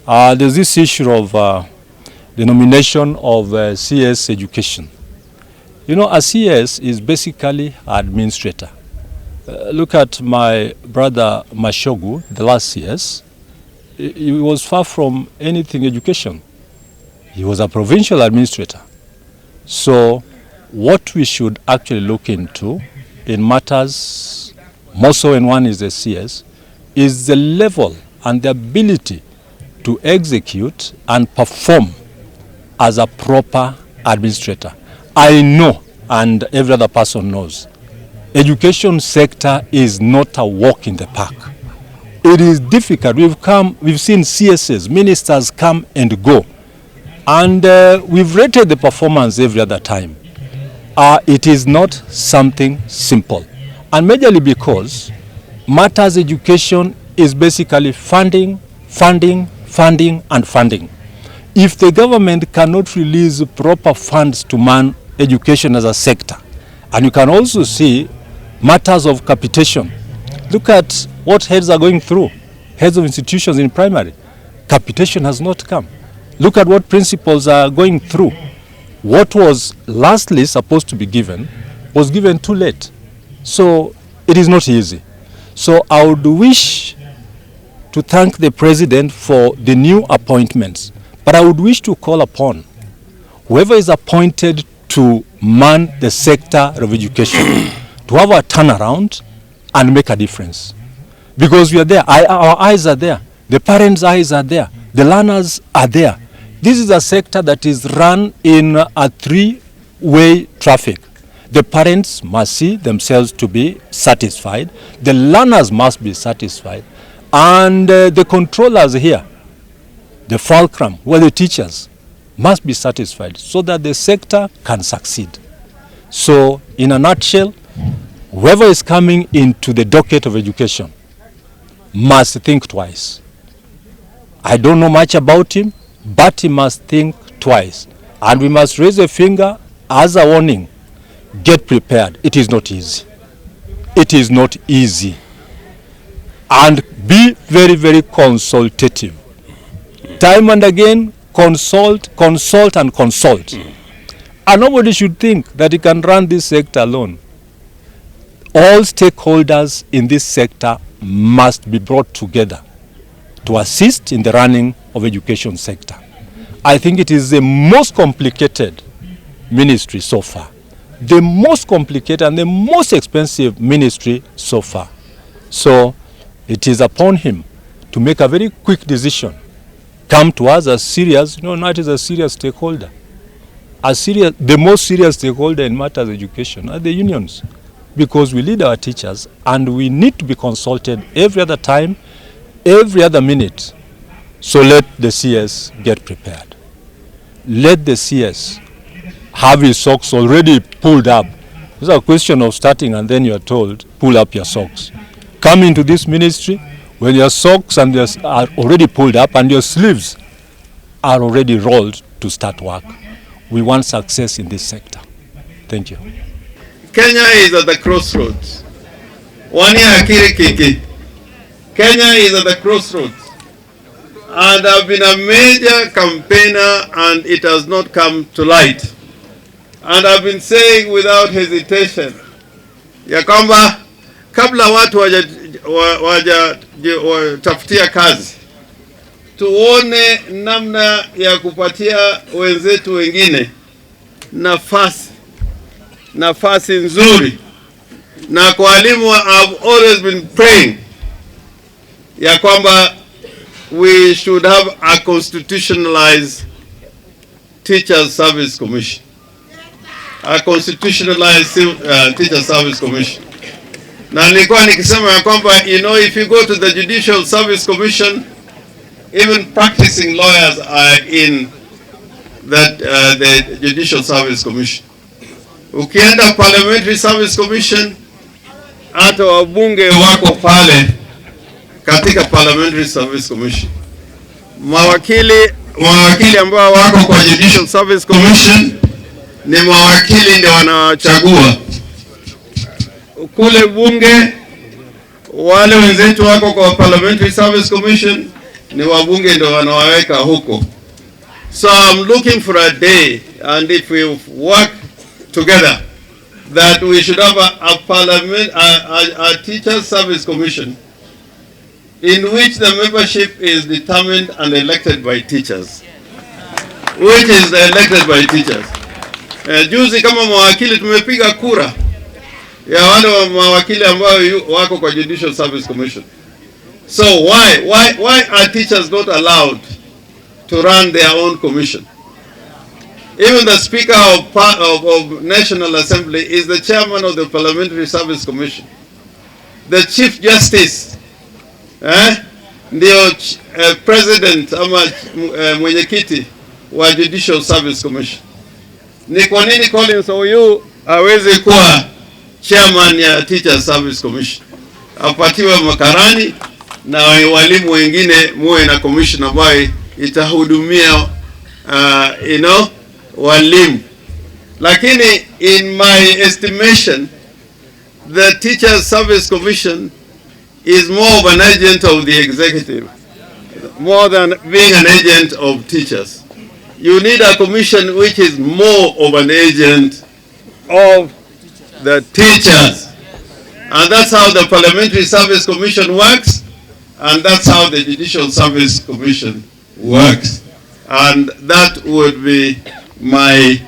There's this issue of the nomination of CS education. You know, a CS is basically an administrator. Look at my brother Mashogu, the last CS. He was far from anything education. He was a provincial administrator. So what we should actually look into in matters, more so when one is a CS, is the level and the ability to execute and perform as a proper administrator. I know, and every other person knows, education sector is not a walk in the park. It is difficult. We've seen CSs, ministers come and go, and we've rated the performance every other time. It is not something simple, and majorly because matters education is basically funding. If the government cannot release proper funds to man education as a sector, and you can also see matters of capitation. Look at what heads are going through, heads of institutions in primary. Capitation has not come. Look at what principals are going through. What was lastly supposed to be given was given too late. So it is not easy. So I would wish to thank the president for the new appointments, but I would wish to call upon whoever is appointed to man the sector of education to have a turnaround and make a difference. Because we are there, our eyes are there, the parents' eyes are there, the learners are there. This is a sector that is run in a three-way traffic. The parents must see themselves to be satisfied, the learners must be satisfied, and the controllers here, the fulcrum, who are the teachers, must be satisfied so that the sector can succeed. So, in a nutshell, whoever is coming into the docket of education must think twice. I don't know much about him, but he must think twice. And we must raise a finger as a warning. Get prepared. It is not easy. It is not easy. And be very, very consultative. Time and again, consult. And nobody should think that he can run this sector alone. All stakeholders in this sector must be brought together to assist in the running of education sector. I think it is the most complicated ministry so far. The most complicated and the most expensive ministry so far. So it is upon him to make a very quick decision. Come to us as serious, KNUT is a serious stakeholder. The most serious stakeholder in matters of education are the unions, because we lead our teachers and we need to be consulted every other time, every other minute. So let the CS get prepared. Let the CS have his socks already pulled up. It's a question of starting and then you're told, pull up your socks. Come into this ministry when your socks are already pulled up and your sleeves are already rolled to start work. We want success in this sector. Thank you. Kenya is at the crossroads. One year Kiki. Kenya is at the crossroads. And I've been a major campaigner and it has not come to light. And I've been saying without hesitation, ya kwamba kabla watu wajatafutia kazi, tuone namna ya kupatia wenzetu wengine nafasi nzuri. Na kwa walimu, I've always been praying ya kwamba we should have a constitutionalized Teachers Service Commission. A constitutionalized Teachers Service Commission. Na nilikuwa nikisema ya kwamba, if you go to the Judicial Service Commission, even practicing lawyers are in the Judicial Service Commission. Ukienda Parliamentary Service Commission, hata wabunge wako pale katika Parliamentary Service Commission. Mawakili ambao wako kwa Judicial Service Commission ni mawakili ndio wanachagua. Kule bunge wale wenzetu wako kwa Parliamentary Service Commission ni wabunge ndio wanawaweka huko. So I'm looking for a day, and if we work together, that we should have a parliament, a teachers service commission, in which the membership is determined and elected by teachers, which is elected by teachers. Juzi kama mawakili tumepiga kura ya wale mawakili ambao wako kwa Judicial Service Commission. So why are teachers not allowed to run their own commission? Even the Speaker of National Assembly is the chairman of the Parliamentary Service Commission. The Chief Justice ndio president ama mwenyekiti wa Judicial Service Commission. Ni kwa nini Collins huyu hawezi kuwa chairman ya Teachers Service Commission? Apatiwe makarani na walimu wengine muwe na commission ambayo itahudumia walimu. Lakini in my estimation, the Teachers Service Commission is more of an agent of the executive, more than being an agent of teachers. You need a commission which is more of an agent of the teachers. And that's how the Parliamentary Service Commission works, and that's how the Judicial Service Commission works. And that would be my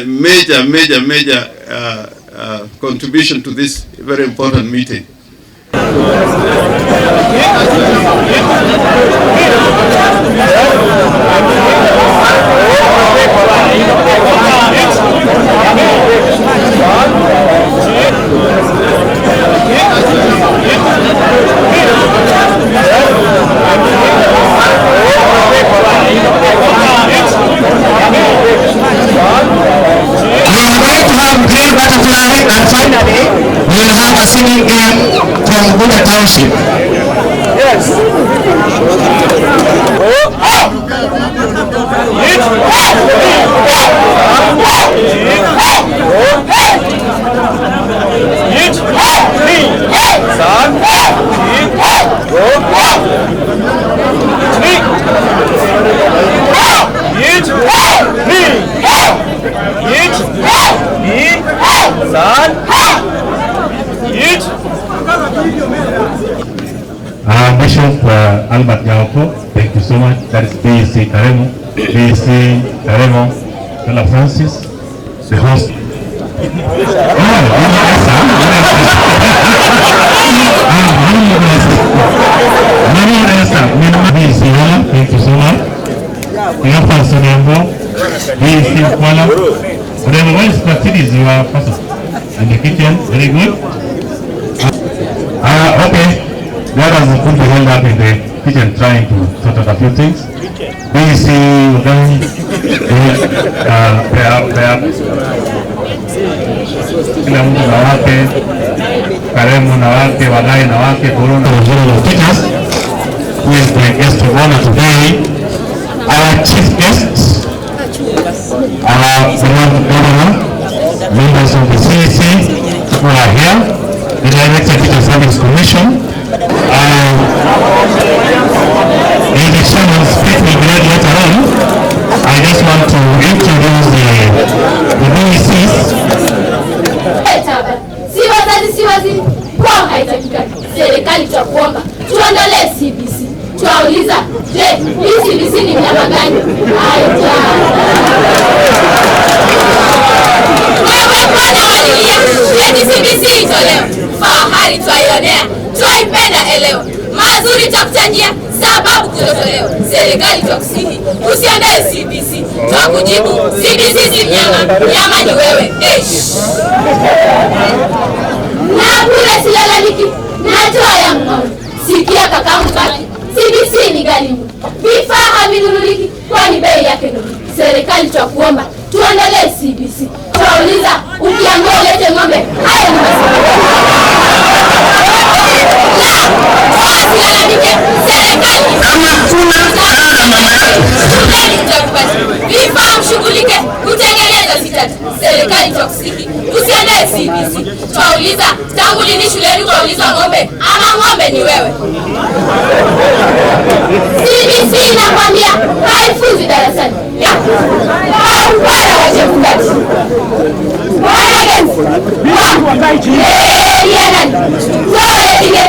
major contribution to this very important meeting. Yes. Bishop Albert Yaoko, thank you so much. That is BC Karemo, Stella Francis, the host. Thank you so much. You are in the kitchen, very good. Okay. Let us put the hand up in the kitchen trying to sort out a few things. BC, kila mtu na wake, Karemo na wake, Walai na wake, Corona original teachers, who is the guest of honor today, our chief guests, our beloved governor, members of the CEC who are here, the Director Teacher Service Commission. In the chairman's speech will be read later on. I just want to introduce the BECs. Siwazi kwa haitakikani. Serikali tutakuomba tuondolee CBC. Tuwauliza, je, hii CBC ni mnyama gani? Wewe bwana walilia, eti CBC itolewe. Fahari twaionea, twaipenda elewa. Mazuri twakuchangia, sababu kutotolewa. Serikali twakusihi, usiondoe CBC. Twakujibu, CBC si mnyama, mnyama ni wewe. Na kule silalamiki, natoa ya mkono. Sikia kakamu baki, CBC ni ghalimu. Vifaa havinunuliki, kwani bei yake ndio. Serikali twakuomba, tuondolee CBC. Twauliza, ukiambiwa ulete ng'ombe, haya ni masikio. Vifaa mshughulike, kutengeneza sitati. Serikali twakusihi, usiandae CBC. CBC. Twauliza, tangu lini shuleni twauliza ng'ombe ama ng'ombe ni wewe? CBC inakwambia haifunzi darasani. Bwana wachemkaji. Bwana genzi. Bwana genzi. Nani? Zoe tige.